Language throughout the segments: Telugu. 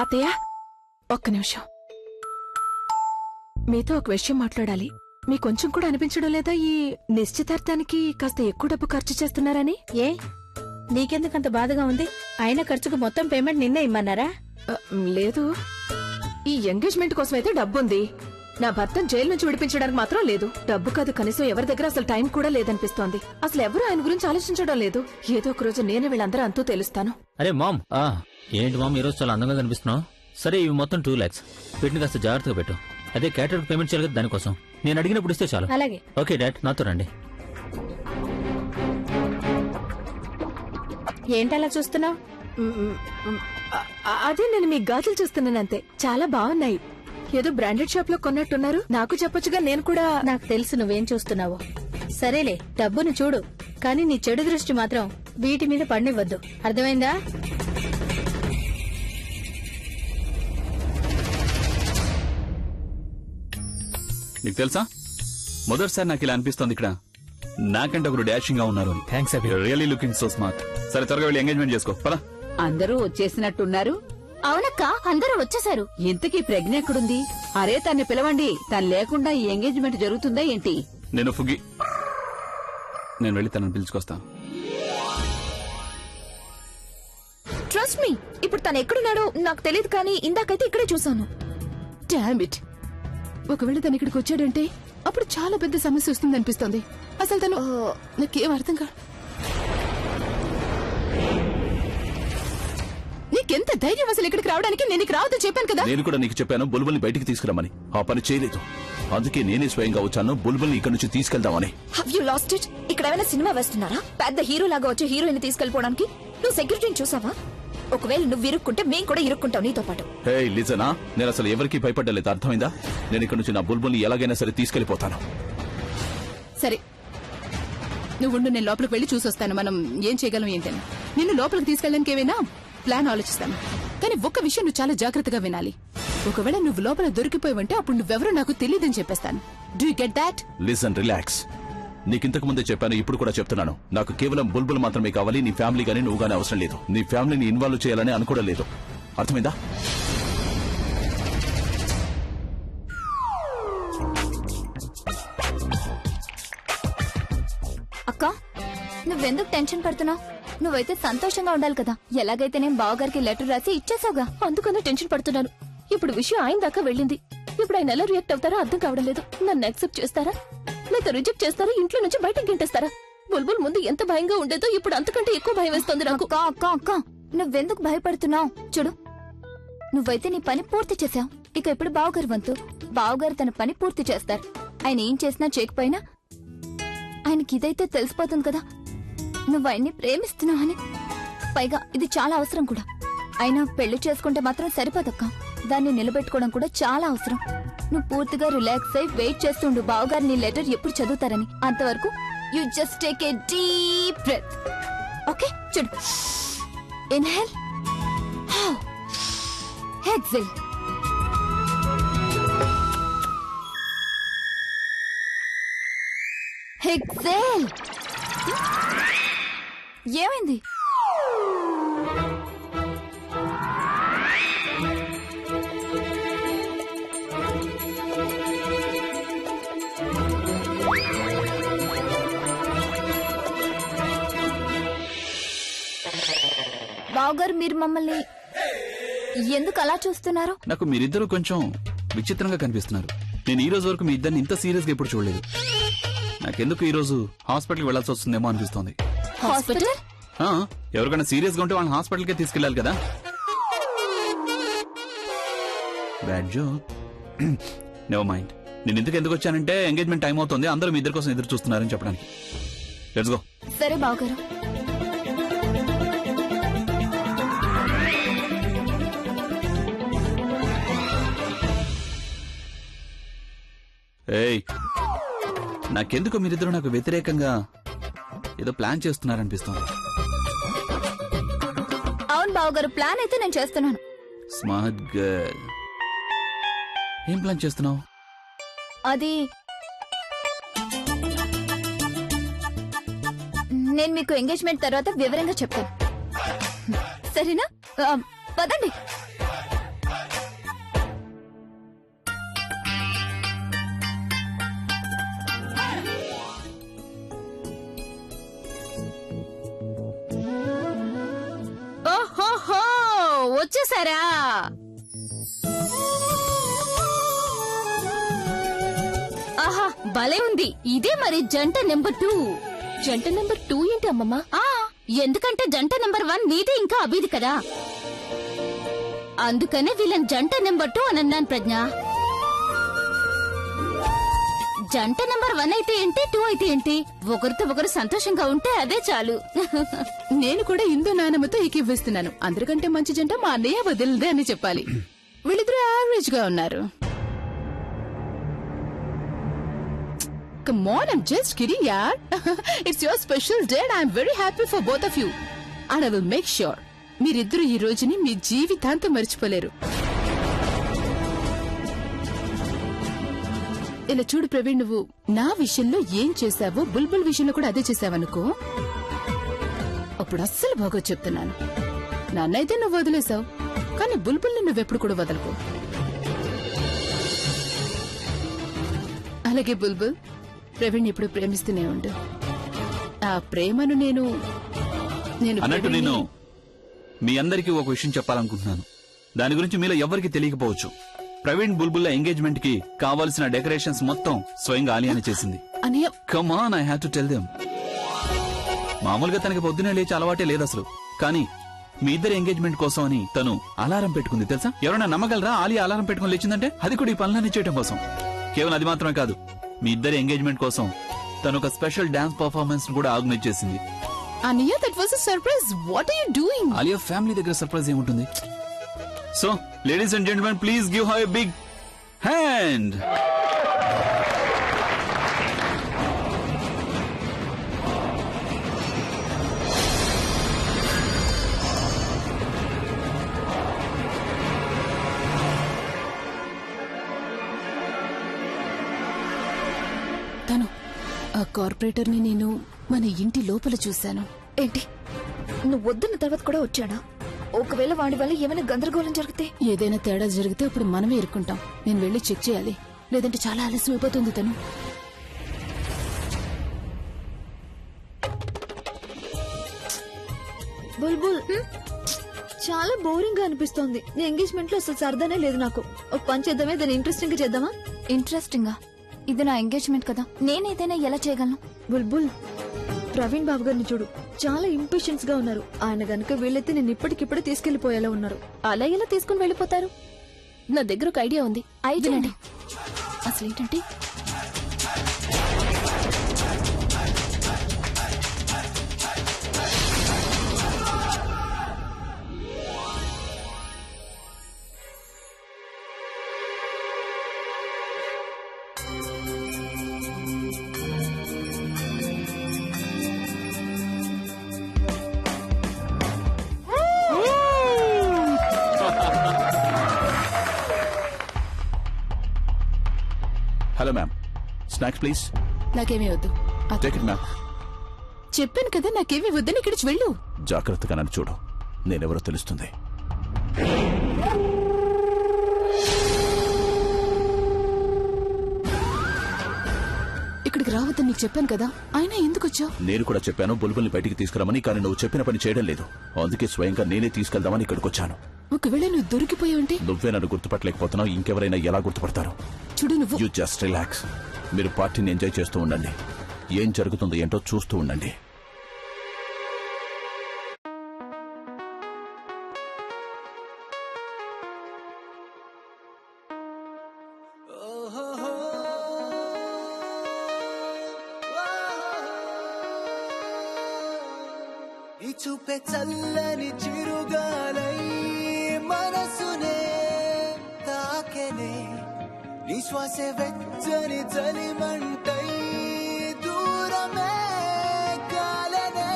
అత్తయ్య, ఒక్క నిమిషం. మీతో ఒక విషయం మాట్లాడాలి. మీ కొంచెం కూడా అనిపించడం లేదా ఈ నిశ్చితార్థానికి కాస్త ఎక్కువ డబ్బు ఖర్చు చేస్తున్నారని? ఏ నీకెందుకంత బాధగా ఉంది? అయిన ఖర్చుకు మొత్తం పేమెంట్ నిన్నే ఇమ్మన్నారా? లేదు, ఈ ఎంగేజ్మెంట్ కోసం అయితే డబ్బుంది. నా భర్తను జైలు నుంచి విడిపించడానికి మాత్రం లేదు. డబ్బు కాదు, కనీసం ఎవరి దగ్గర అసలు టైం కూడా లేదనిపిస్తోంది. అసలు ఎవరు ఆయన గురించి ఆలోచించడం లేదు. ఏదో ఒక రోజు నేనే వీళ్ళందరూ అంతూ తెలుస్తాను. అరే మామ్, ఏంటి మామ్ ఈరోజు చాలా అందంగా కనిపిస్తున్నావు. సరే, ఇవి మొత్తం 2 lakhs. వీటిని కాస్త జాగ్రత్తగా పెట్టు. అదే క్యాటరింగ్ పేమెంట్ చేయాలి కదా, దానికోసం. నేను అడిగినప్పుడు ఇస్తే చాలు. అలాగే. ఓకే డాడ్, నాతో రండి. ఏంటలా చూస్తున్నావు? అదే నేను మీ గాజులు చూస్తున్నానంతే. చాలా బాగున్నాయి. ఏదో బ్రాండెడ్ షాప్ లో కొన్నట్టున్నారు. నాకు చెప్పొచ్చుగా, నేను కూడా. నాకు తెలుసు నువ్వేం చూస్తున్నావో. సరేలే, డబ్బును చూడు, కానీ నీ చెడు దృష్టి మాత్రం వీటి మీద పడనివ్వద్దు. అర్థమైందా? నీకు తెలుసా, మొదటిసారి నాకు ఇలా అనిపిస్తోంది ఇక్కడ నాకంటే ఒకరు డాషింగ్ గా ఉన్నారు. Thanks Abhi. Really looking so smart. సరే, త్వరగా వెళ్ళి ఎంగేజ్మెంట్ చేసుకో పదా. అందరూ వచ్చేసినట్టున్నారు. అవునక్క, అందరూ వచ్చేసారు. ఇంతకీ ప్రజ్ఞ ఎక్కడుంది? అరే, తన్ని పిలవండి. తను లేకుండా ఈ ఎంగేజ్మెంట్ జరుగుతుందా ఏంటి? నేను వెళ్ళి తనని పిలుచుకొస్తా. ట్రస్ట్ మీ, ఇప్పుడు తను ఎక్కడున్నాడో నాకు తెలియదు, కానీ ఇందాకైతే ఇక్కడే చూసాను. డామ్ ఇట్, ఒకవేళ తను ఇక్కడికి వచ్చాడంటే అప్పుడు చాలా పెద్ద సమస్య వస్తుంది అనిపిస్తోంది. అసలు తను నాకేం అర్థం కాదు. నీకెంత ధైర్యం అసలు ఇక్కడికి రావడానికి? నేను ఇక్కడికి రావద్దని చెప్పాను కదా. నేను కూడా నీకు చెప్పాను బుల్బుల్ని బయటికి తీసుకురమ్మని. ఆ పని చేయలేదు. అందుకే నేనే స్వయంగా వచ్చాను బుల్బుల్ని ఇక్కడ నుంచి తీసుకెళ్దామని. Have you lost it? ఇక్కడ ఏమైనా సినిమా వేస్తున్నారా? పెద్ద హీరో లాగా వచ్చే హీరోయిన్ తీసుకెళ్లిపోవడానికి నువ్వు సెక్యూరిటీని చూసావా? ఒకవేళ నువ్వు ఇరుక్కుంటే మేము కూడా ఇరుక్కుంటాం నీతో పాటు. హే లిజనా, నేను అసలు ఎవరికి భయపడ్డలేదు, అర్థమైందా? నేను ఇక్కడ నుంచి నా బుల్బుల్ని ఎలాగైనా సరే తీసుకెళ్లిపోతాను. సరే, నువ్వు నేను లోపలికి వెళ్లి చూసొస్తాను. మనం ఏం చేయగలం ఏంటని. నిన్ను లోపలికి తీసుకెళ్ళడానికి ఏమైనా ప్లాన్ ఆలోచిస్తాను. కానీ ఒక్క విషయం నువ్వు చాలా జాగ్రత్తగా వినాలి. ఒకవేళ నువ్వు లోపల దొరికిపోయావంటే అప్పుడు నువ్వెవరో నాకు తెలియదని చెప్పేస్తాను. Do you get that? Listen, relax. నీకింతకు ముందే చెప్పాను, ఇప్పుడు కూడా చెప్తున్నాను. నాకు కేవలం బుల్బుల్ మాత్రమే కావాలి. నీ ఫ్యామిలీ గానీ నువ్వు గానీ అవసరం లేదు. నీ ఫ్యామిలీని ఇన్వాల్వ్ చేయాలని అనుకోవడం లేదు. అర్థమైందా? అక్క, నువ్వెందుకు టెన్షన్ పడుతున్నావు? నువ్వైతే సంతోషంగా ఉండాలి కదా. ఎలాగైతే నేను బావగారికి లెటర్ రాసి ఇచ్చేసావుగా. అందుకనే టెన్షన్ పడుతున్నాను. ఇప్పుడు విషయం ఆయన దాకా వెళ్ళింది. ఇప్పుడు ఆయన ఎలా రియాక్ట్ అవుతారో అర్థం కావడం లేదు. నన్ను యాక్సెప్ట్ చేస్తారా లేదా రిజెక్ట్ చేస్తారా? ఇంట్లో నుంచి బయటకు గెంటేస్తారా? బుల్బుల్ ముందు ఎంత భయంగా ఉండేదో ఇప్పుడు అంతకంటే ఎక్కువ భయం వేస్తుంది నాకు. అక్క అక్క అక్క, నువ్వెందుకు భయపడుతున్నావు? చూడు, నువ్వైతే నీ పని పూర్తి చేసావు. ఇక ఇప్పుడు బావగారు వంతు. బావగారు తన పని పూర్తి చేస్తారు. ఆయన ఏం చేసినా చేయకపోయినా ఆయనకి ఇదైతే తెలిసిపోతుంది కదా, నువ్వు ఆయన్ని ప్రేమిస్తున్నావని. పైగా ఇది చాలా అవసరం కూడా. అయినా పెళ్లి చేసుకుంటే మాత్రం సరిపోదక్క, దాన్ని నిలబెట్టుకోవడం కూడా చాలా అవసరం. నువ్వు పూర్తిగా రిలాక్స్ అయి వెయిట్ చేస్తుండు బావగారు నీ లెటర్ ఎప్పుడు చదువుతారని. అంతవరకు you just take a deep breath. Okay, చూడు. Inhale, exhale. ఎక్సేల్. ఏమైంది? బావగారు, మీరు మమ్మల్ని ఎందుకు అలా చూస్తున్నారు? నాకు మీరిద్దరూ కొంచెం విచిత్రంగా కనిపిస్తున్నారు. నేను ఈ రోజు వరకు మీ ఇద్దరిని ఇంత సీరియస్ గా ఎప్పుడు చూడలేదు. నాకెందుకు ఈ రోజు హాస్పిటల్కి వెళ్లాల్సి వస్తుందేమో అనిపిస్తోంది. హాస్పిటల్? ఎవరికైనా సీరియస్ గా ఉంటే వాళ్ళని హాస్పిటల్కే తీసుకెళ్లాలి కదా. Bad joke. Never mind. నేను ఎందుకు వచ్చానంటే ఎంగేజ్మెంట్ టైం అవుతుంది, అందరూ మీ ఇద్దరి కోసం ఎదురు చూస్తున్నారని చెప్పడానికి. Let's go. సరే బావగారు. ఏయ్, నాకెందుకు మీరిద్దరు నాకు వ్యతిరేకంగా ఏదో ప్లాన్ చేస్తున్నారనిపిస్తోంది. అవును బావగారు, ప్లాన్ అయితే నేను చేస్తున్నాను. Smart girl. ఏం ప్లాన్ చేస్తున్నావు? అది నేను మీకు ఎంగేజ్మెంట్ తర్వాత వివరంగా చెప్తాను, సరేనా? పదండి. చూసారా? ఆహా, భలే ఉంది. ఇదే మరి జంట నెంబర్ 2. జంట నెంబర్ 2 ఏంటి అమ్మమ్మ? ఎందుకంటే జంట నెంబర్ 1 నీది ఇంకా అభిది కదా, అందుకనే వీళ్ళని జంట నెంబర్ 2 అని అన్నాను ప్రజ్ఞ. జంట నెంబర్ 1 అయితే ఏంటి, 2 అయితే ఏంటి, ఒకరితో ఒకరు సంతోషంగా ఉంటే అదే చాలు. నేను కూడా ఇందు నానమ్మతో ఏకీభవిస్తున్నాను. అందరికంటే మంచి జంట మా అన్నయ్య వదిలిదే అని చెప్పాలి. వీళ్ళిద్దరూ యావరేజ్ గా ఉన్నారు. Come on, I'm just kidding, yaar. It's your special day and I'm very happy for both of you. And I will make sure మీరిద్దరూ ఈ రోజుని మీ జీవితాంతం మర్చిపోలేరు. ఇలా చూడు ప్రవీణ్, నువ్వు నా విషయంలో ఏం చేశావో బుల్బుల్ విషయంలో కూడా అదే చేశావనుకో, అప్పుడు అస్సలు బాగో చెప్తున్నాను. నన్నైతే నువ్వు వదిలేసావు, కానీ బుల్బుల్ని నువ్వెప్పుడు కూడా వదలకు. అలాగే బుల్బుల్, ప్రవీణ్ ఎప్పుడు ప్రేమిస్తూనే ఉండు. ఆ ప్రేమను నేను అన్నట్టు నేను మీ అందరికీ ఒక విషయం చెప్పాలనుకుంటున్నాను. దాని గురించి మీలో ఎవరికి తెలియకపోవచ్చు. ప్రవీణ్ బుల్బుల్ ఎంగేజ్మెంట్ కి కావాల్సిన డెకరేషన్స్ మొత్తం స్వయంగా ఆలియానే చేసింది. అన్నయ్య, come on, I have to tell them. మామూలుగా తనకి పొద్దునే లేచి అలవాటే లేదు అసలు, కానీ మీ ఇద్దరి ఎంగేజ్మెంట్ కోసం అని తను అలారం పెట్టుకుంది తెలుసా? ఎవరైనా నమ్మగలరా? ఆలియా అలారం పెట్టుకుని లేచిందంటే అది కూడా ఈ పనులన్నీ చేయడం కోసం. కేవలం అది మాత్రమే కాదు, మీ ఇద్దరి ఎంగేజ్మెంట్ కోసం తను ఒక స్పెషల్ డాన్స్ పర్ఫార్మెన్స్ కూడా ఆర్గనైజ్ చేసింది. అన్నయ్య, that was a surprise. What are you doing? Alia family దగ్గర సర్ప్రైజ్ ఏముంటుంది? So ladies and gentlemen, please give her a big hand. తను ఆ కార్పొరేటర్ ని నేను మన ఇంటి లోపల చూశాను. ఏంటి, నువ్వు వద్దన్న తర్వాత కూడా వచ్చాడా? ఒకవేళ వాడి వల్ల ఏమైనా గందరగోళం జరిగితే? ఏదైనా తేడా జరిగితే అప్పుడు మనమే ఇరుక్కుంటాం. నేను వెళ్లి చెక్ చేయాలి, లేదంటే చాలా ఆలస్యం అయిపోతుంది. తను బుల్బుల్, చాలా బోరింగ్ గా అనిపిస్తోంది. నీ ఎంగేజ్మెంట్ లో అసలు సరదానే లేదు నాకు. ఒక పని చేద్దామే, దాన్ని ఇంట్రెస్టింగ్ గా చేద్దామా? ఇంట్రెస్టింగ్ గా? ఇది నా ఎంగేజ్మెంట్ కదా, నేనేదైనా ఎలా చేయగలను? బుల్బుల్, ప్రవీణ్ బాబు గారిని చూడు, చాలా ఇంపేషెన్స్ గా ఉన్నారు. ఆయన గనుక వీళ్ళైతే నేను ఇప్పటికిప్పుడే తీసుకెళ్లిపోయేలా ఉన్నారు. అలా ఎలా తీసుకుని వెళ్ళిపోతారు? నా దగ్గర ఒక ఐడియా ఉంది. వినండి. అసలు ఏంటంటే, హలో మ్యామ్, స్నాక్స్ ప్లీజ్. నాకేమీ వద్దు. Take it ma'am. చెప్పాను కదా నాకేమీ వద్దని. ఇక్కడికి వెళ్ళు. జాగ్రత్తగా నన్ను చూడు, నేనెవరో తెలుస్తుంది. ఇక్కడికి రావద్దని నీకు చెప్పాను కదా, అయినా ఎందుకు వచ్చావు? నేను కూడా చెప్పాను బుల్బుల్ని బయటికి తీసుకురామని, కానీ నువ్వు చెప్పిన పని చేయడం లేదు. అందుకే స్వయంగా నేనే తీసుకెళ్దామని ఇక్కడికి వచ్చాను. ఒకవేళ నువ్వు దొరికిపోయావంటే? నువ్వే నన్ను గుర్తుపట్టలేకపోతున్నావు, ఇంకెవరైనా ఎలా గుర్తుపడతారు? చూడు, నువ్వు యూ జస్ట్ రిలాక్స్. మీరు పార్టీని ఎంజాయ్ చేస్తూ ఉండండి. ఏం జరుగుతుందో ఏంటో చూస్తూ ఉండండి. చూపే చల్లని చిరుగాలై మనసునే తాకెనే, నీ శ్వాసే వెచ్చని చలిమంటై దూరమే కాలనే.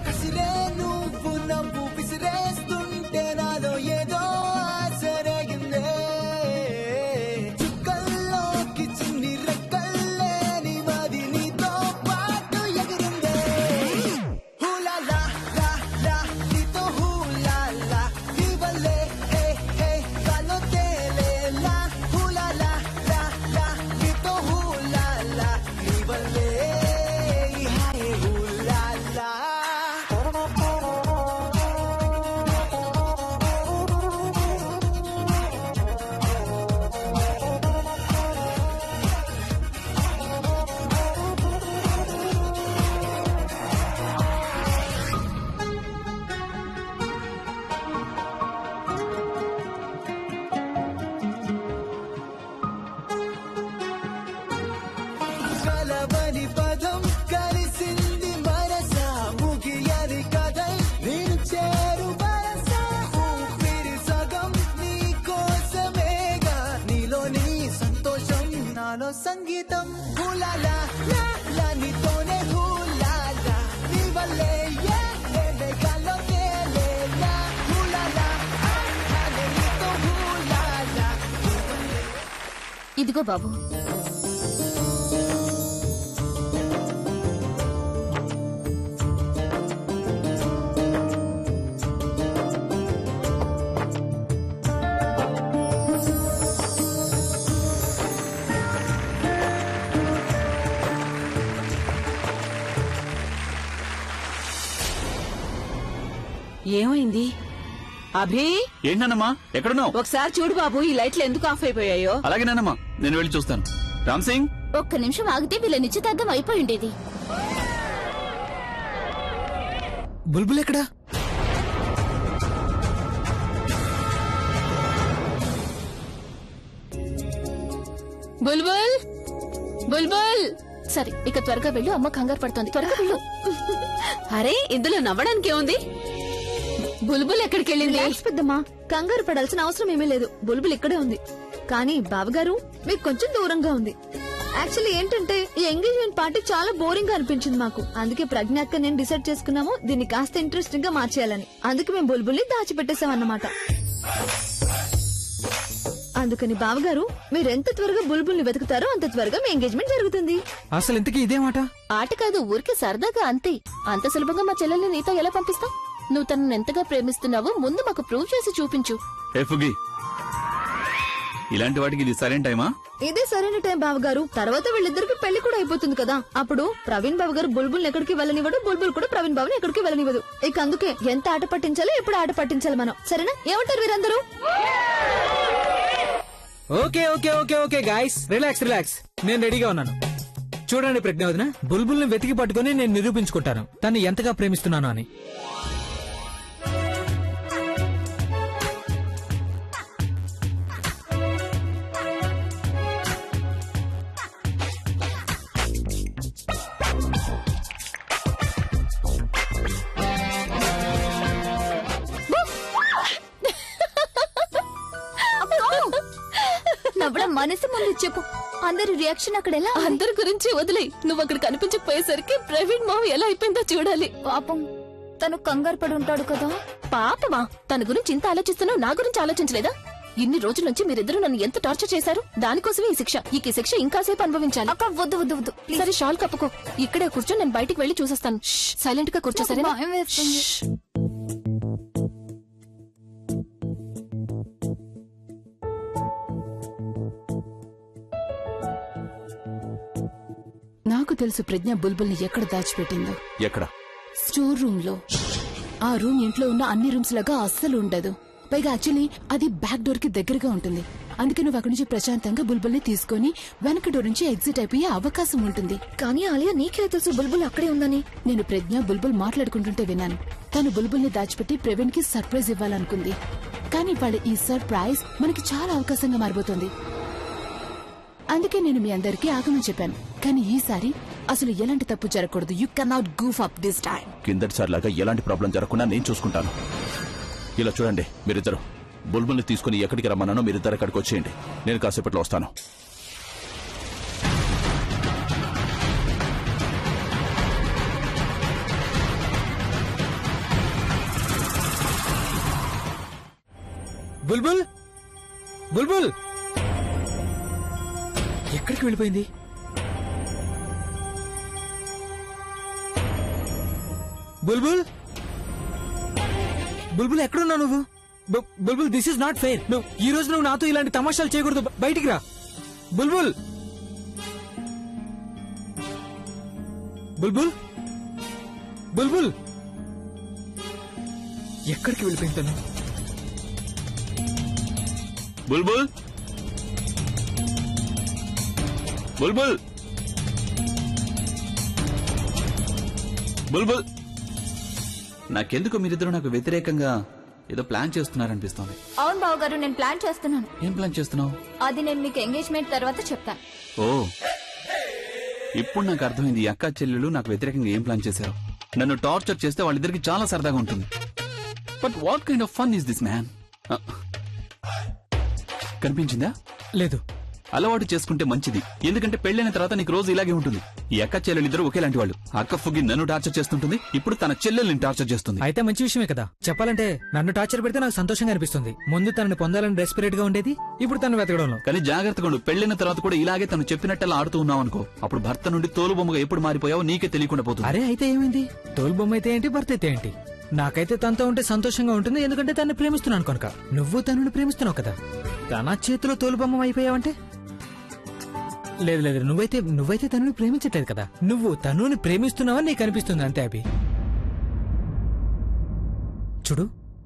కసిరే నువ్వు నవ్వు విసిరేస్తుంటే నాలో ఏదో ఆశరగిందే. చుక్కల్లోకి చిన్ని రెక్కల్లే నీ మది నీతో పాటు ఎగిరిందే. హూలా లా లా లా నీతో హూలా లా నీ వల్లే హే హే కాలో తేలేలా. హూలా లా లా లా నీతో కలవని పదం కలిసింది మనసా ముగియని కథై నేను చేరు వరసా ఊపిరి సగం నీ కోసమేగా నీలో నీ సంతోషం నాలో సంగీతం హులాలా లా లా నీతోనే హులాలా నీ వల్లే గాల్లో తేలేలా హులాలా ఆనే నీతో హులాలా. ఇదిగో బాబు. ఏమైంది అభి? ఏంటన్నమ్మా ఎక్కడున్నావు? ఒకసారి చూడు బాబు, ఈ లైట్లు ఎందుకు ఆఫ్ అయిపోయాయో. అలాగే నాన్నమ్మా, నేను వెళ్ళి చూస్తాను. రామ్ సింగ్, ఒక్క నిమిషం ఆగితే వీళ్ళ నిశ్చితార్థం అయిపోయి ఉండేది. బుల్బుల్ ఎక్కడా? బుల్బుల్ బుల్బుల్. సరే ఇక త్వరగా వెళ్ళు, అమ్మ కంగారు పడుతోంది. త్వరగా వెళ్ళు. అరే ఇందులో నవ్వడానికి ఏముంది? బుల్బుల్ ఎక్కడికి వెళ్ళింది? రిలాక్స్ పెద్దమ్మా, కంగారు పడాల్సిన అవసరం ఏమీ లేదు. బుల్బుల్ ఇక్కడే ఉంది. కానీ బావగారు మీకు కొంచెం దూరంగా ఉంది. యాక్చువల్లీ ఏంటంటే ఈ ఎంగేజ్మెంట్ పార్టీ చాలా బోరింగ్ గా అనిపించింది మాకు. అందుకే ప్రజ్ఞాక్క నేను డిసైడ్ చేసుకున్నాము దీన్ని కాస్త ఇంట్రెస్టింగ్ గా మార్చేయాలని. అందుకే మేము బుల్బుల్ని దాచిపెట్టేసాం అన్నమాట. అందుకని బావగారు మీరు ఎంత త్వరగా బుల్బుల్ని వెతుకుతారో అంత త్వరగా మీ ఎంగేజ్మెంట్ జరుగుతుంది. అసలు ఇంతకీ ఇదే మాట? ఆట కాదు, ఊరికే సరదాగా అంతే. అంత సులభంగా మా చెల్లెల్ని నీతో ఎలా పంపిస్తాం? నువ్వు తనను ఎంతగా ప్రేమిస్తున్నావో ముందు మాకు ప్రూవ్ చేసి చూపించు. ఏ ఫుగి, ఇలాంటి వాటికి ఇది సరైన టైమా? ఇదే సరైన టైం బావగారు. తర్వాత వీళ్ళిద్దరికి పెళ్లి కూడా అయిపోతుంది కదా. అప్పుడు ప్రవీణ్ బాబు గారు బుల్బుల్ ఎక్కడికి వెళ్ళనివ్వడు, బుల్బుల్ కూడా ప్రవీణ్ బాబుని ఎక్కడికి వెళ్ళనివ్వదు. ఇక అందుకే ఎంత ఆట పట్టించాలో ఎప్పుడు ఆట పట్టించాలి మనం. సరేనా? ఏమంటారు వీరందరూ? Okay okay okay okay guys, relax relax, నేను రెడీగా ఉన్నాను. చూడండి ప్రజ్ఞావదన, బుల్బుల్ని వెతికి పట్టుకుని నేను నిరూపించుకుంటాను తను ఎంతగా ప్రేమిస్తున్నాను అని. నవ్వడం మనసు ముందు చెప్పు. అందరి రియాక్షన్ అక్కడ ఎలా? అందరి గురించి వదిలే. నువ్వు అక్కడ కనిపించకపోయేసరికి ప్రవీణ్ మావ ఎలా అయిపోయిందో చూడాలి. పాపం తను కంగారు పడి ఉంటాడు కదా. పాపమా? తన గురించి ఇంత ఆలోచిస్తున్నావు, నా గురించి ఆలోచించలేదా? ఇన్ని రోజుల నుంచి మీరిద్దరూ నన్ను ఎంత టార్చర్ చేశారు. దానికోసమే ఈ శిక్ష. ఈ శిక్ష ఇంకాసేపు అనుభవించాలి. అక్క వద్దు వద్దు వద్దు. సరే షాల్ కప్పుకో. ఇక్కడే కూర్చో, నేను బయటికి వెళ్లి చూసేస్తాను. సైలెంట్ గా కూర్చో, సరేనా? భయం వేస్తుంది. నాకు తెలుసు ప్రజ్ఞ బుల్బుల్ ని ఎక్కడ దాచిపెట్టిందో. ఎక్కడ? స్టోర్ రూమ్ లో. ఆ రూమ్ ఇంట్లో ఉన్న అన్ని రూమ్స్ లాగా అస్సలు ఉండదు. పైగా యాక్చువల్లీ అది బ్యాక్ డోర్ కి దగ్గరగా ఉంటుంది. అందుకే నువ్వు అక్కడి నుంచి ప్రశాంతంగా బుల్బుల్ ని తీసుకుని వెనక డోర్ నుంచి ఎగ్జిట్ అయిపోయే అవకాశం ఉంటుంది. కానీ ఆలియా నీకే తెలుసు బుల్బుల్ అక్కడే ఉందని? నేను ప్రజ్ఞ బుల్బుల్ మాట్లాడుకుంటుంటే విన్నాను. తను బుల్బుల్ ని దాచిపెట్టి ప్రవీణ్ కి సర్ప్రైజ్ ఇవ్వాలనుకుంది. కానీ వాళ్ళ ఈ సర్ప్రైజ్ మనకి చాలా అవకాశంగా మారిపోతుంది. అందుకే నేను మీ అందరికీ ఆగమని చెప్పాను. కానీ ఈసారి అసలు ఎలాంటి తప్పు జరగకూడదు. You cannot goof up this time. కిందటిసారిలాగా ఎలాంటి ప్రాబ్లం జరగకుండా నేను చూసుకుంటాను. ఇలా చూడండి, మీరిద్దరు బుల్బుల్ని తీసుకుని ఎక్కడికి రమ్మన్నానో మీరిద్దరు అక్కడికి వచ్చేయండి. నేను కాసేపట్లో వస్తాను. బుల్బుల్ బుల్బుల్ ఎక్కడికి వెళ్ళిపోయింది? బుల్బుల్ బుల్బుల్ ఎక్కడున్నావు నువ్వు? బుల్బుల్, దిస్ ఇస్ నాట్ ఫెయిర్. నువ్వు ఈ రోజు నువ్వు నాతో ఇలాంటి తమాషాలు చేయకూడదు. బయటికి రా బుల్బుల్. బుల్బుల్ బుల్బుల్ ఎక్కడికి వెళ్ళిపోయింటాను? బుల్బుల్ బుల్బుల్ బుల్బుల్. నాకెందుకు మీరిద్దరు నాకు వ్యతిరేకంగా ఏదో ప్లాన్ చేస్తున్నారనిపిస్తోంది. అవును బావగారు, నేను ప్లాన్ చేస్తున్నాను. ఏం ప్లాన్ చేస్తున్నావు? అది నేను మీకు ఎంగేజ్మెంట్ తర్వాత చెప్తాను. ఓ, ఇప్పుడు నాకు అర్థమైంది ఈ అక్క చెల్లెలు నాకు వ్యతిరేకంగా ఏం ప్లాన్ చేశారు. నన్ను టార్చర్ చేస్తే వాళ్ళిద్దరికి చాలా సరదాగా ఉంటుంది. But what kind of fun is this man? కనిపించిందా? లేదు. అలవాటు చేసుకుంటే మంచిది, ఎందుకంటే పెళ్లైన తర్వాత నీకు రోజు ఇలాగే ఉంటుంది. ఈ అక్క చెల్లెలిద్దరూ ఒకేలాంటి వాళ్ళు. అక్క ఫుగి నన్ను టార్చర్ చేస్తుంటుంది, ఇప్పుడు తన చెల్లెల్ని టార్చర్ చేస్తుంది. అయితే మంచి విషయమే కదా. చెప్పాలంటే నన్ను టార్చర్ పెడితే నాకు సంతోషంగా అనిపిస్తుంది. ముందు తనని పొందాలని డెస్పరేట్ గా ఉండేది, ఇప్పుడు తను వెతకడంలో. కానీ జాగ్రత్తగా ఉండు, పెళ్లైన తర్వాత కూడా ఇలాగే తను చెప్పినట్టలా ఆడుతూ ఉన్నావు అనుకో, అప్పుడు భర్త నుండి తోలుబొమ్మగా ఎప్పుడు మారిపోయావో నీకే తెలియకుండా పోతుంది. అరే అయితే ఏమైంది? తోలు బొమ్మ అయితే ఏంటి, భర్త అయితే ఏంటి? నాకైతే తనతో ఉంటే సంతోషంగా ఉంటుంది, ఎందుకంటే తనని ప్రేమిస్తున్నాను కనుక. నువ్వు తనని ప్రేమిస్తున్నావు కదా, తన చేతిలో తోలుబొమ్మ అయిపోయావంటే? లేదు లేదు, నువ్వైతే తనని ప్రేమించట్లేదు కదా. నువ్వు తనుని ప్రేమిస్తున్నావని నీకు అనిపిస్తుంది అంతే. అభి చూడు,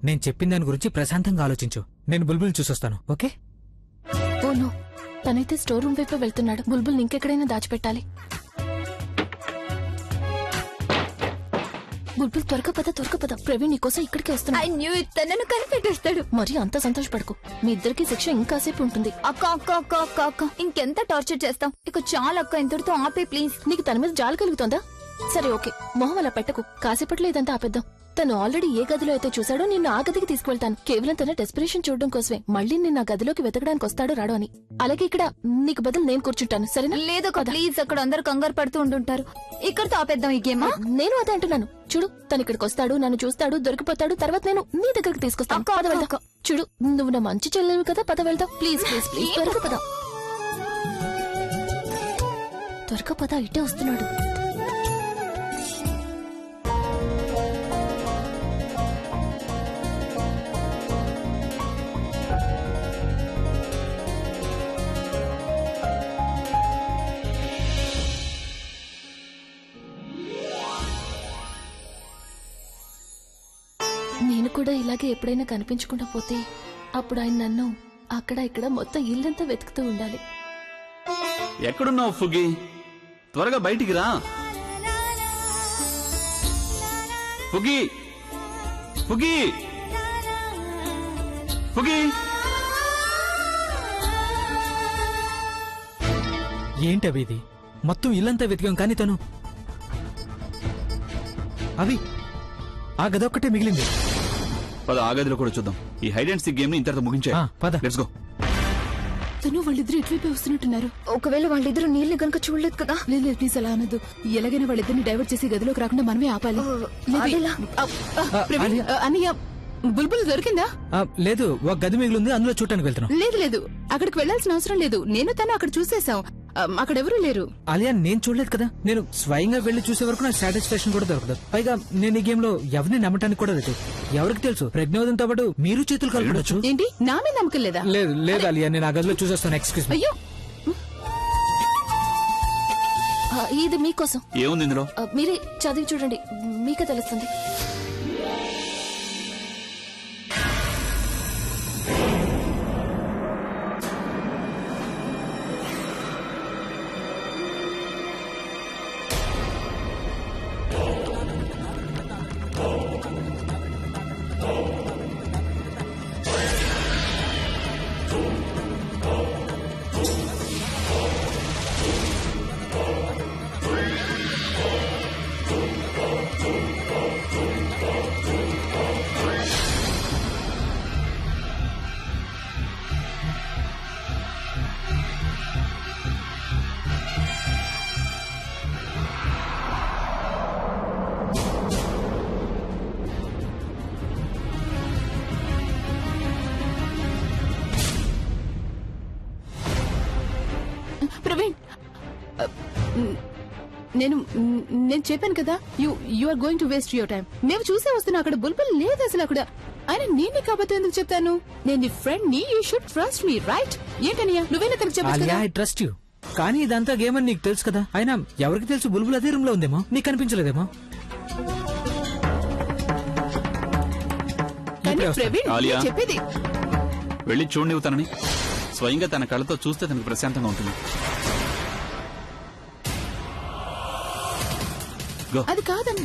నేను చెప్పిన దాని గురించి ప్రశాంతంగా ఆలోచించు. నేను బుల్బుల్ చూసొస్తాను, ఓకే? ఓ నో, తనైతే స్టోర్ రూమ్ వైపు వెళ్తున్నాడు. బుల్బుల్ ఇంకెక్కడైనా దాచిపెట్టాలి. బుల్బుల్ త్వరగా పద. ప్రవీణ్ నీకోసం ఇక్కడికి వస్తున్నాడు. ఐ న్యూ ఇట్, తనను కనిపెట్టేస్తాడు. మరి అంత సంతోషపడకు, మీ ఇద్దరికి శిక్ష ఇంకాసేపు ఉంటుంది. అక్క ఇంకెంత టార్చర్ చేస్తాం? ఇక చాలా అక్క, ఇంతటితో ఆపే ప్లీజ్. నీకు తన మీద జాలి కలుగుతోందా? సరే ఓకే, మొహం అలా పెట్టకు. కాసేపట్లో ఇదంతా ఆపేద్దాం. తను ఆల్రెడీ ఏ గదిలో అయితే చూశాడో నిన్ను ఆ గదికి తీసుకువెళ్తాను. కేవలం తన డెస్పిరేషన్ చూడడం కోసమే. మళ్ళీ నిన్న ఆ గదిలోకి వెతకడానికి వస్తాడో రాడో అని. అలాగే ఇక్కడ నీకు బదులు నేను కూర్చుంటాను, సరేనా? లేదు ప్లీజ్, అక్కడ అందరు కంగారు పడుతూ ఉంటుంటారు. ఇక్కడతో ఆపేద్దాం ఈ గేమ్. నేను అదే అంటున్నాను. చూడు, తను ఇక్కడికి వస్తాడు, నన్ను చూస్తాడు, దొరికిపోతాడు. తర్వాత నేను నీ దగ్గరికి తీసుకొస్తాను. పద వెళ్దాం. చూడు, నువ్వు నా మంచి చెల్లెవి కదా, పద వెళ్దాం. ప్లీజ్ త్వరగా పద. త్వరగా పద, ఇట్టే వస్తున్నాడు. నేను కూడా ఇలాగే ఎప్పుడైనా కనిపించకుండా పోతే అప్పుడు ఆయన నన్ను అక్కడ ఇక్కడ మొత్తం ఇల్లంతా వెతుకుతూ ఉండాలి. ఎక్కడున్నావు ఫుగి? త్వరగా బయటికి రా. ఫుగి ఫుగి ఫుగి ఏంటి అవి ఇది? మొత్తం ఇల్లంతా వెతికాం, కానీ తను అవి ఆ గదొక్కటే మిగిలింది. పద, ఆ గదిలో కూడా చూద్దాం. ఈ హైడ్ అండ్ సీక్ గేమ్ ని ఇంతటితో ముగించే. పద, లెట్స్ గో. తను వాళ్ళిద్దరు ఇటువైపే వస్తున్నట్టున్నారు. ఒకవేళ వాళ్ళిద్దరు నీళ్లు గనుక చూడలేదు కదా. లేదు ప్లీజ్ అలా అనదు. ఎలాగైనా వాళ్ళిద్దరిని డైవర్ట్ చేసి గదిలోకి రాకుండా మనమే ఆపాలి. అదేలా? ప్రవీణ్, అన్నయ్య, బుల్బుల్ దొరికిందా? లేదు, ఒక గది మిగిలింది, అందులో చూడటానికి వెళ్తున్నాం. లేదు, అక్కడికి వెళ్లాల్సిన అవసరం లేదు. నేను తను అక్కడ చూసేసాం. అక్కడెవరూ లేరు. అలియా, నేను చూడలేదు కదా. నేను స్వయంగా వెళ్లి చూసే వరకు నాకు సాటిస్ఫాక్షన్ కూడా దొరకదు. పైగా నేను ఈ గేమ్ లో ఎవరిని నమ్మటానికి కూడా లేదు. ఎవరికి తెలుసు, ప్రజ్ఞోదంతో పాటు మీరు చేతులు కలపడచ్చు. ఏంటి, నా మీద నమ్మకం లేదా? లేదు అలియా, నేను ఆ గదిలో చూసేస్తాను. Excuse me. అయ్యో, ఇది మీకోసం. ఏముంది ఇందులో? మీరే చదివి చూడండి, మీకే తెలుస్తుంది. ప్రవీణ్, నేను చెప్పాను కదా, you are going to waste your time. మేము చూసే వస్తున్నా, అక్కడ బుల్బుల్ లేదు అసలు. అక్కడ ఆయన నేనే కాబట్టి ఎందుకు చెప్తాను? నేను నీ ఫ్రెండ్ ని, you should trust me, right? ఏంటనియా, నువ్వేనా తనకు చెప్పాలి? ఐ ట్రస్ట్ యూ, కానీ ఇదంతా గేమ్ అని నీకు తెలుసు కదా. అయినా ఎవరికి తెలుసు, బుల్బుల్ అదే రూమ్ లో ఉందేమో, నీకు కనిపించలేదేమో. ప్రవీణ్, ఆలియా, చెప్పేది వెళ్ళి చూడనివ్వు తనని. స్వయంగా తన కళ్ళతో చూస్తే తనకు ప్రశాంతంగా ఉంటుంది. అది కాదని